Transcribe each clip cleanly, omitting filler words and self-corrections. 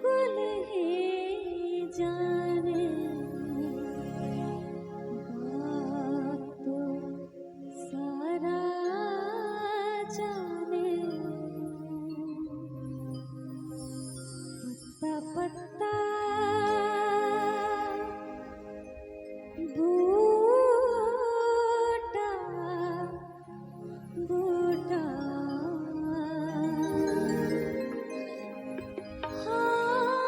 गुल ही जाने बात तो सारा जाने पत्ता पत्ता बूटा बूटा हाल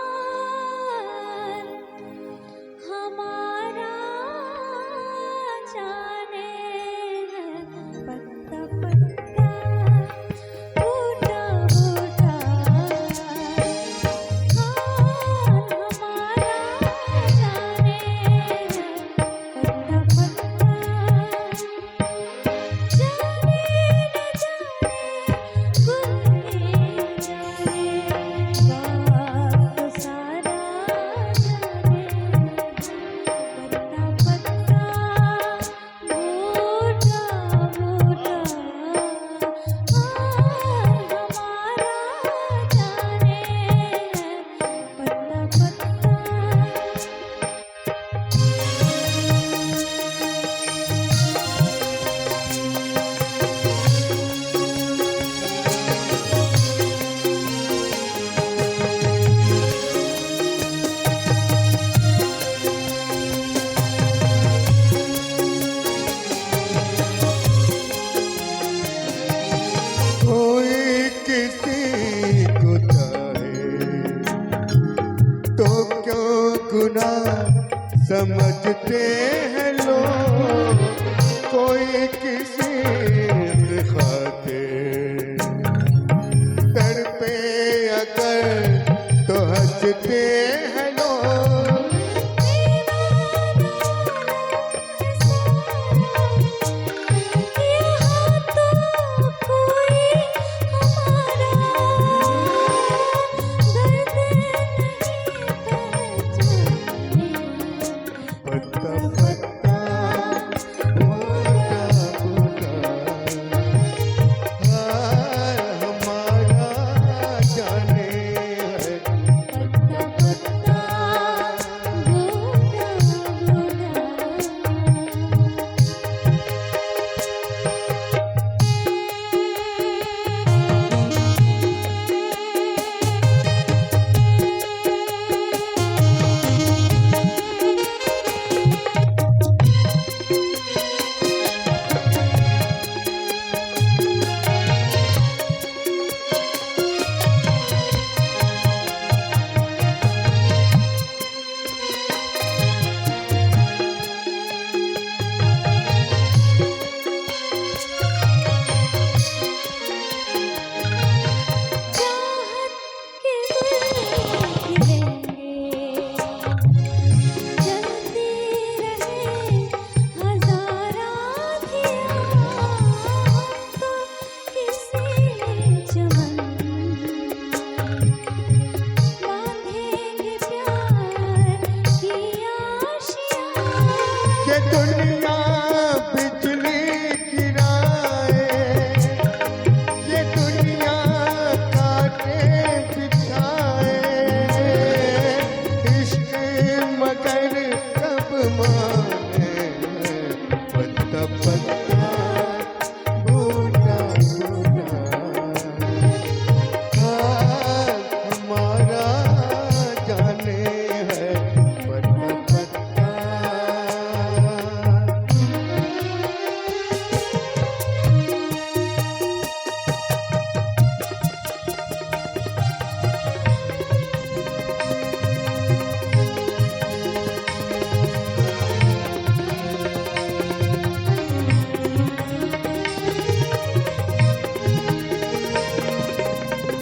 हमारा जाने है पत्ता पत्ता बूटा बूटा हाल हमारा जाने है पत्ता पत्ता जाने न जाने गुल ही जाने बात तो सारा जाने पत्ता पत्ता बूटा बूटा हाल हमारा जाने है पत्ता पत्ता कोई किसी को चाहे तो क्यों गुनाह समझते हैं लोग। कोई किसी खातिर तड़पे अगर तो हंसते हैं लोग। यहाँ तो कोई हमारा दर्द नहीं पहचाने पत्ता पत्ता बूटा बूटा हाल हमारा जाने है पत्ता पत्ता बूटा बूटा चाहत के गिरेंगे जलती रहे हजारा दिया तो किसी चमन बांधेंगे प्यार की आशियाँ। कि दुनिया बिजली गिराए, ये दुनिया काटे बिछाए, इश्क मगर कब माने पत्ता पत्ता बूटा बूटा हाल हमारा जाने है पत्ता पत्ता।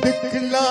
दिखला